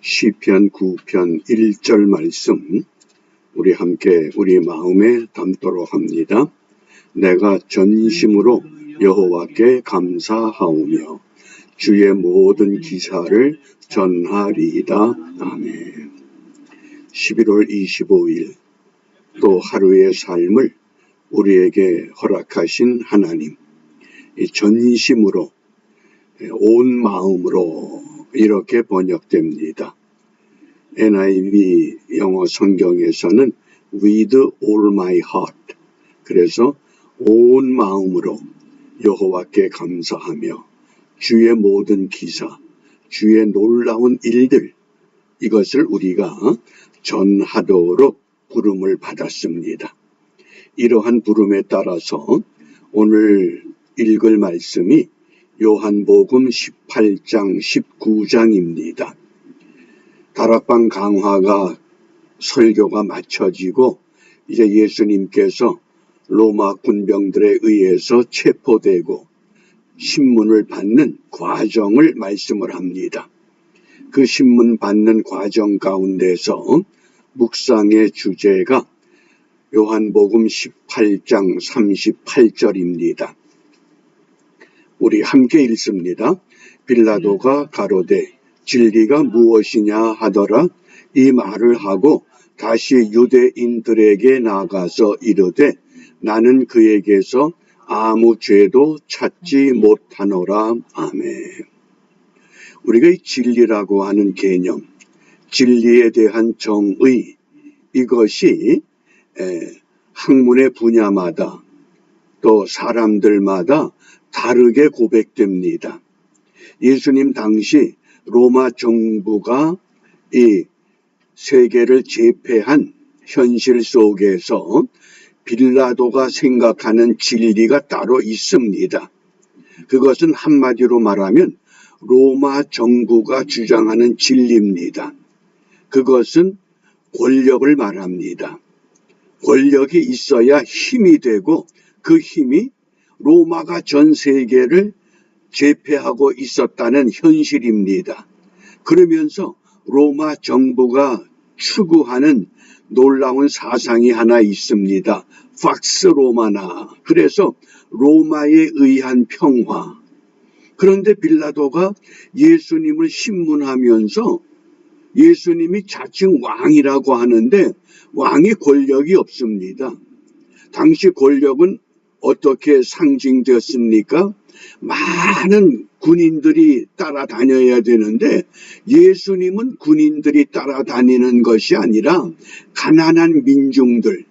시편 9편 1절 말씀 우리 함께 우리 마음에 담도록 합니다. 내가 전심으로 여호와께 감사하오며 주의 모든 기사를 전하리이다. 아멘. 11월 25일 또 하루의 삶을 우리에게 허락하신 하나님, 이 전심으로 온 마음으로 이렇게 번역됩니다. NIV 영어 성경에서는 with all my heart, 그래서 온 마음으로 여호와께 감사하며 주의 모든 기사, 주의 놀라운 일들, 이것을 우리가 전하도록 부름을 받았습니다. 이러한 부름에 따라서 오늘 읽을 말씀이 요한복음 18장 19장입니다. 다락방 강화가 설교가 마쳐지고 이제 예수님께서 로마 군병들에 의해서 체포되고 신문을 받는 과정을 말씀을 합니다. 그 신문 받는 과정 가운데서 묵상의 주제가 요한복음 18장 38절입니다. 우리 함께 읽습니다. 빌라도가 가로되 진리가 무엇이냐 하더라. 이 말을 하고 다시 유대인들에게 나가서 이르되 나는 그에게서 아무 죄도 찾지 못하노라. 아멘. 우리가 이 진리라고 하는 개념, 진리에 대한 정의, 이것이 학문의 분야마다 또 사람들마다 다르게 고백됩니다. 예수님 당시 로마 정부가 이 세계를 제패한 현실 속에서 빌라도가 생각하는 진리가 따로 있습니다. 그것은 한마디로 말하면 로마 정부가 주장하는 진리입니다. 그것은 권력을 말합니다. 권력이 있어야 힘이 되고 그 힘이 로마가 전 세계를 제패하고 있었다는 현실입니다. 그러면서 로마 정부가 추구하는 놀라운 사상이 하나 있습니다. 팍스 로마나, 그래서 로마에 의한 평화. 그런데 빌라도가 예수님을 신문하면서 예수님이 자칭 왕이라고 하는데 왕이 권력이 없습니다. 당시 권력은 어떻게 상징되었습니까? 많은 군인들이 따라다녀야 되는데 예수님은 군인들이 따라다니는 것이 아니라 가난한 민중들,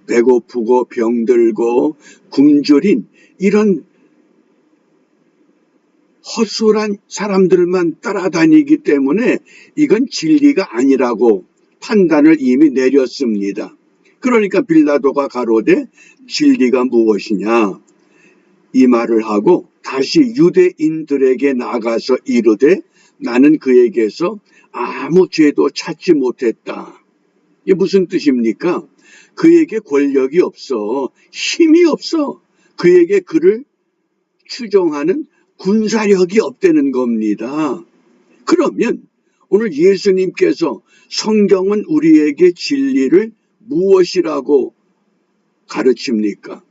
배고프고 병들고 굶주린 이런 허술한 사람들만 따라다니기 때문에 이건 진리가 아니라고 판단을 이미 내렸습니다. 그러니까 빌라도가 가로되 진리가 무엇이냐 이 말을 하고 다시 유대인들에게 나가서 이르되 나는 그에게서 아무 죄도 찾지 못했다. 이게 무슨 뜻입니까? 그에게 권력이 없어, 힘이 없어. 그에게 그를 추종하는 군사력이 없다는 겁니다. 그러면 오늘 예수님께서 성경은 우리에게 진리를 무엇이라고 가르칩니까?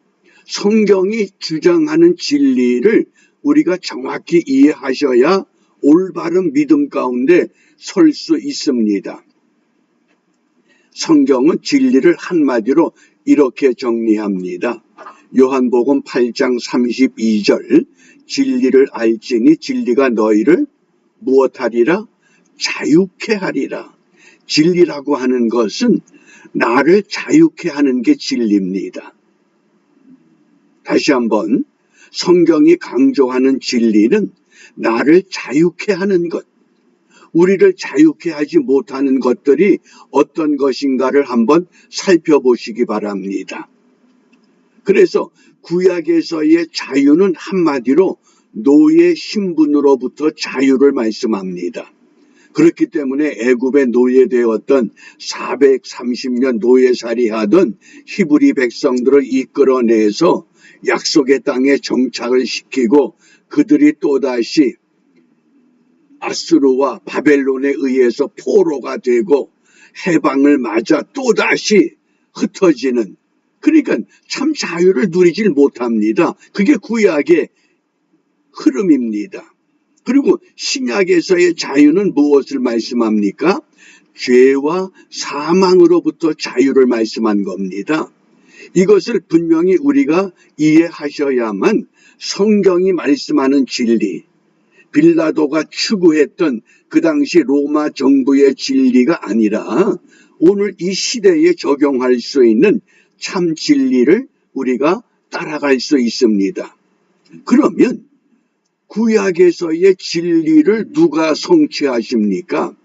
성경이 주장하는 진리를 우리가 정확히 이해하셔야 올바른 믿음 가운데 설 수 있습니다. 성경은 진리를 한마디로 이렇게 정리합니다. 요한복음 8장 32절 진리를 알지니 진리가 너희를 무엇하리라? 자유케 하리라. 진리라고 하는 것은 나를 자유케 하는 게 진리입니다. 다시 한번 성경이 강조하는 진리는 나를 자유케 하는 것, 우리를 자유케 하지 못하는 것들이 어떤 것인가를 한번 살펴보시기 바랍니다. 그래서 구약에서의 자유는 한마디로 노예 신분으로부터 자유를 말씀합니다. 그렇기 때문에 애굽에 노예되었던 430년 노예살이하던 히브리 백성들을 이끌어내서 약속의 땅에 정착을 시키고 그들이 또다시 아수르와 바벨론에 의해서 포로가 되고 해방을 맞아 또다시 흩어지는, 그러니까 참 자유를 누리질 못합니다. 그게 구약의 흐름입니다. 그리고 신약에서의 자유는 무엇을 말씀합니까? 죄와 사망으로부터 자유를 말씀한 겁니다. 이것을 분명히 우리가 이해하셔야만 성경이 말씀하는 진리, 빌라도가 추구했던 그 당시 로마 정부의 진리가 아니라 오늘 이 시대에 적용할 수 있는 참 진리를 우리가 따라갈 수 있습니다. 그러면 구약에서의 진리를 누가 성취하십니까?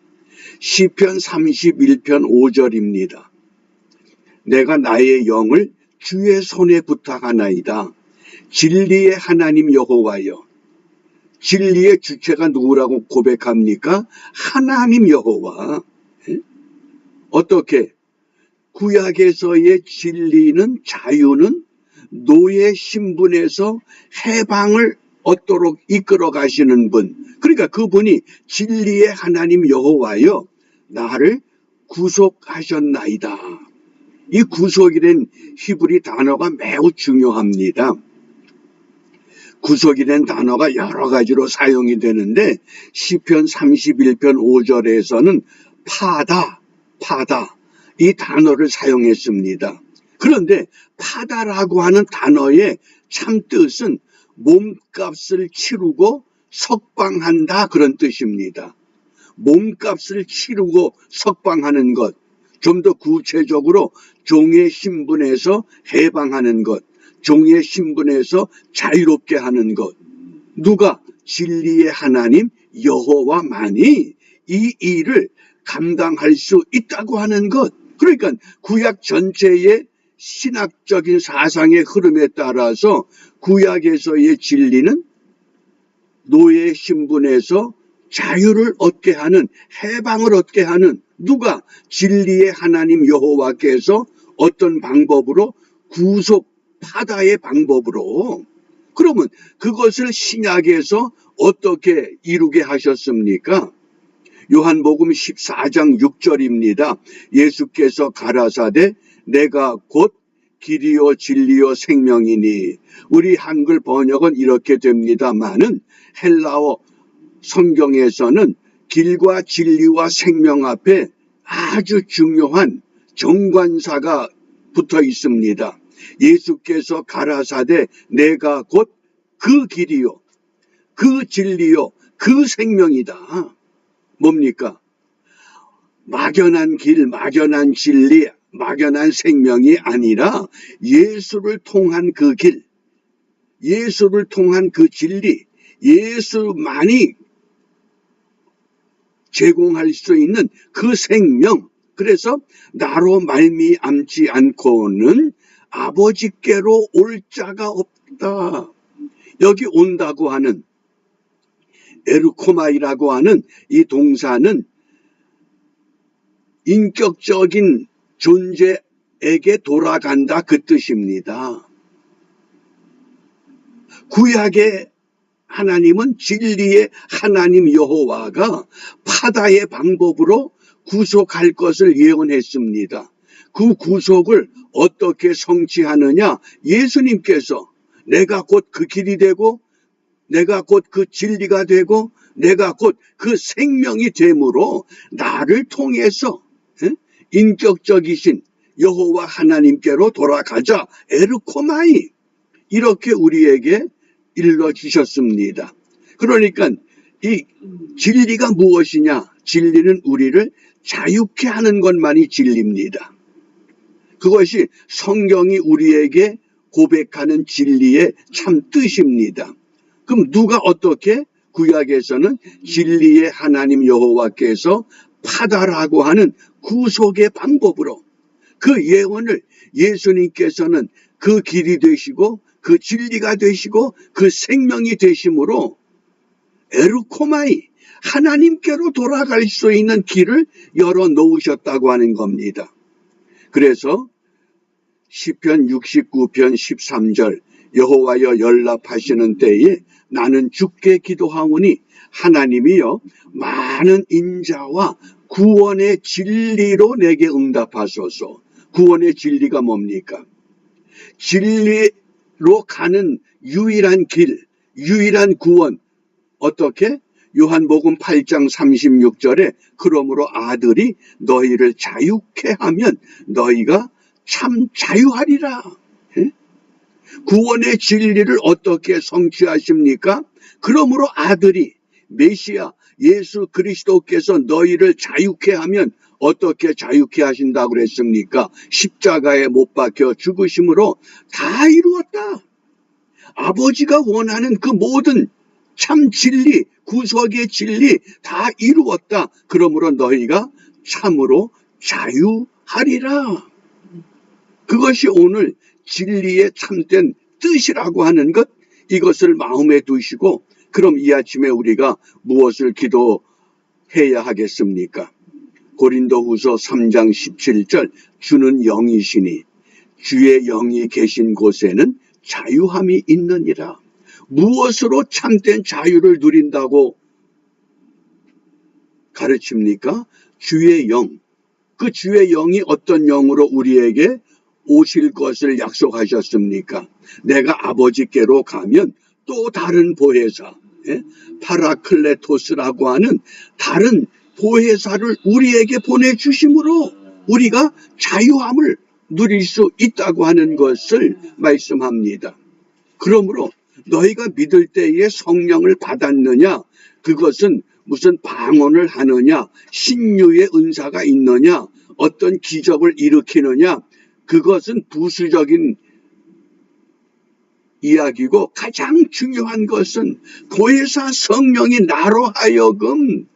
시편 31편 5절입니다. 내가 나의 영을 주의 손에 부탁하나이다. 진리의 하나님 여호와여. 진리의 주체가 누구라고 고백합니까? 하나님 여호와. 어떻게? 구약에서의 진리는, 자유는 노예 신분에서 해방을 얻도록 이끌어 가시는 분, 그러니까 그분이 진리의 하나님 여호와여 나를 구속하셨나이다. 이 구속이란 히브리 단어가 매우 중요합니다. 구속이란 단어가 여러 가지로 사용이 되는데 시편 31편 5절에서는 파다 이 단어를 사용했습니다. 그런데 파다라고 하는 단어의 참 뜻은 몸값을 치르고 석방한다, 그런 뜻입니다. 몸값을 치르고 석방하는 것, 좀 더 구체적으로 종의 신분에서 해방하는 것, 종의 신분에서 자유롭게 하는 것. 누가? 진리의 하나님 여호와만이 이 일을 감당할 수 있다고 하는 것. 그러니까 구약 전체의 신학적인 사상의 흐름에 따라서 구약에서의 진리는 노예 신분에서 자유를 얻게 하는, 해방을 얻게 하는, 누가? 진리의 하나님 여호와께서 어떤 방법으로? 구속 파다의 방법으로. 그러면 그것을 신약에서 어떻게 이루게 하셨습니까? 요한복음 14장 6절입니다. 예수께서 가라사대 내가 곧 길이요 진리요 생명이니. 우리 한글 번역은 이렇게 됩니다마는 헬라어 성경에서는 길과 진리와 생명 앞에 아주 중요한 정관사가 붙어 있습니다. 예수께서 가라사대 내가 곧 그 길이요 그 진리요 그 생명이다. 뭡니까? 막연한 길, 막연한 진리, 막연한 생명이 아니라 예수를 통한 그 길, 예수를 통한 그 진리, 예수만이 제공할 수 있는 그 생명. 그래서 나로 말미암지 않고는 아버지께로 올 자가 없다. 여기 온다고 하는 에르코마이라고 하는 이 동사는 인격적인 존재에게 돌아간다, 그 뜻입니다. 구약의 하나님은 진리의 하나님 여호와가 파다의 방법으로 구속할 것을 예언했습니다. 그 구속을 어떻게 성취하느냐? 예수님께서 내가 곧 그 길이 되고 내가 곧 그 진리가 되고 내가 곧 그 생명이 되므로 나를 통해서 인격적이신 여호와 하나님께로 돌아가자. 에르코마이. 이렇게 우리에게 일러주셨습니다. 그러니까 이 진리가 무엇이냐? 진리는 우리를 자유케 하는 것만이 진리입니다. 그것이 성경이 우리에게 고백하는 진리의 참 뜻입니다. 그럼 누가 어떻게? 구약에서는 진리의 하나님 여호와께서 파다라고 하는 구속의 방법으로 그 예언을 예수님께서는 그 길이 되시고 그 진리가 되시고 그 생명이 되심으로 에르코마이, 하나님께로 돌아갈 수 있는 길을 열어놓으셨다고 하는 겁니다. 그래서 시편 69편 13절 여호와여 연락하시는 때에 나는 주께 기도하오니 하나님이요 많은 인자와 구원의 진리로 내게 응답하소서. 구원의 진리가 뭡니까? 진리로 가는 유일한 길, 유일한 구원. 어떻게? 요한복음 8장 36절에 그러므로 아들이 너희를 자유케 하면 너희가 참 자유하리라. 예? 구원의 진리를 어떻게 성취하십니까? 그러므로 아들이 메시아 예수 그리스도께서 너희를 자유케 하면 어떻게 자유케 하신다고 그랬습니까? 십자가에 못 박혀 죽으심으로 다 이루었다. 아버지가 원하는 그 모든 참 진리, 구속의 진리 다 이루었다. 그러므로 너희가 참으로 자유하리라. 그것이 오늘 진리의 참된 뜻이라고 하는 것, 이것을 마음에 두시고 그럼 이 아침에 우리가 무엇을 기도해야 하겠습니까? 고린도후서 3장 17절 주는 영이시니 주의 영이 계신 곳에는 자유함이 있느니라. 무엇으로 참된 자유를 누린다고 가르칩니까? 주의 영. 그 주의 영이 어떤 영으로 우리에게 오실 것을 약속하셨습니까? 내가 아버지께로 가면 또 다른 보혜사, 파라클레토스라고 하는 다른 보혜사를 우리에게 보내주심으로 우리가 자유함을 누릴 수 있다고 하는 것을 말씀합니다. 그러므로 너희가 믿을 때에 성령을 받았느냐? 그것은 무슨 방언을 하느냐? 신유의 은사가 있느냐? 어떤 기적을 일으키느냐? 그것은 부수적인 이야기고 가장 중요한 것은 보혜사 성령이 나로 하여금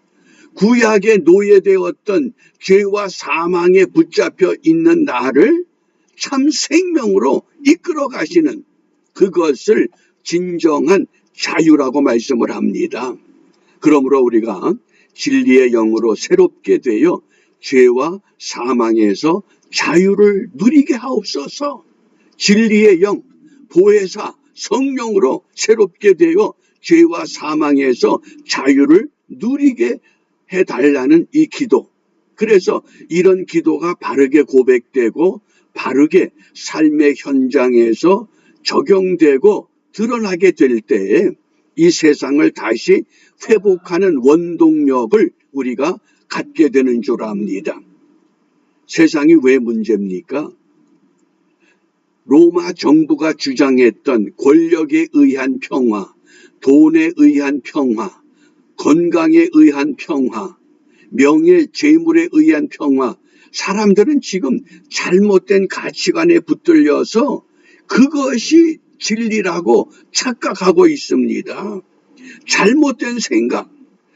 구약에 노예되었던 죄와 사망에 붙잡혀 있는 나를 참 생명으로 이끌어 가시는 그것을 진정한 자유라고 말씀을 합니다. 그러므로 우리가 진리의 영으로 새롭게 되어 죄와 사망에서 자유를 누리게 하옵소서. 진리의 영, 보혜사, 성령으로 새롭게 되어 죄와 사망에서 자유를 누리게 해달라는 이 기도. 그래서 이런 기도가 바르게 고백되고 바르게 삶의 현장에서 적용되고 드러나게 될 때에 이 세상을 다시 회복하는 원동력을 우리가 갖게 되는 줄 압니다. 세상이 왜 문제입니까? 로마 정부가 주장했던 권력에 의한 평화, 돈에 의한 평화, 건강에 의한 평화, 명예, 재물에 의한 평화, 사람들은 지금 잘못된 가치관에 붙들려서 그것이 진리라고 착각하고 있습니다. 잘못된 생각.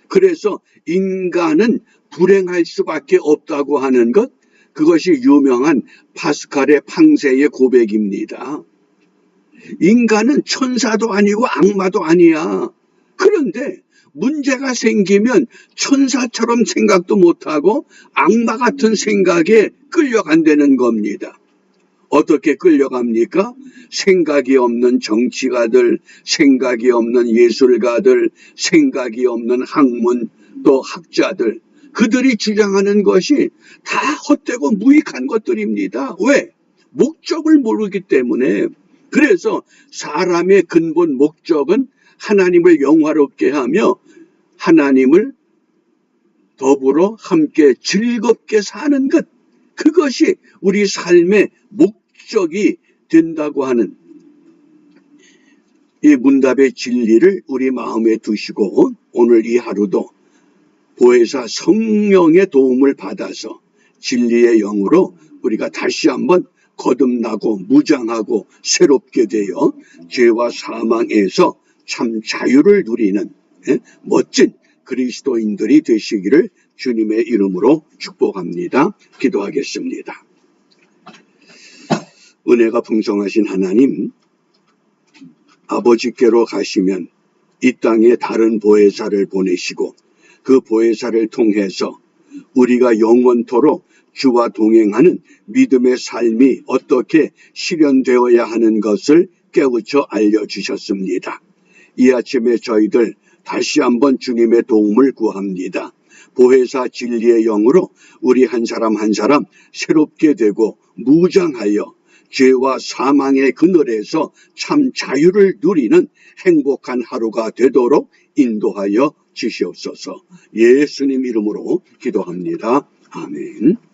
그래서 인간은 불행할 수밖에 없다고 하는 것, 그것이 유명한 파스칼의 팡세의 고백입니다. 인간은 천사도 아니고 악마도 아니야. 그런데 문제가 생기면 천사처럼 생각도 못하고 악마 같은 생각에 끌려간다는 겁니다. 어떻게 끌려갑니까? 생각이 없는 정치가들, 생각이 없는 예술가들, 생각이 없는 학문, 또 학자들, 그들이 주장하는 것이 다 헛되고 무익한 것들입니다. 왜? 목적을 모르기 때문에. 그래서 사람의 근본 목적은 하나님을 영화롭게 하며 하나님을 더불어 함께 즐겁게 사는 것, 그것이 우리 삶의 목적이 된다고 하는 이 문답의 진리를 우리 마음에 두시고 오늘 이 하루도 보혜사 성령의 도움을 받아서 진리의 영으로 우리가 다시 한번 거듭나고 무장하고 새롭게 되어 죄와 사망에서 참 자유를 누리는 멋진 그리스도인들이 되시기를 주님의 이름으로 축복합니다. 기도하겠습니다. 은혜가 풍성하신 하나님, 아버지께로 가시면 이 땅에 다른 보혜사를 보내시고 그 보혜사를 통해서 우리가 영원토록 주와 동행하는 믿음의 삶이 어떻게 실현되어야 하는 것을 깨우쳐 알려주셨습니다. 이 아침에 저희들 다시 한번 주님의 도움을 구합니다. 보혜사 진리의 영으로 우리 한 사람 한 사람 새롭게 되고 무장하여 죄와 사망의 그늘에서 참 자유를 누리는 행복한 하루가 되도록 인도하여 주시옵소서. 예수님 이름으로 기도합니다. 아멘.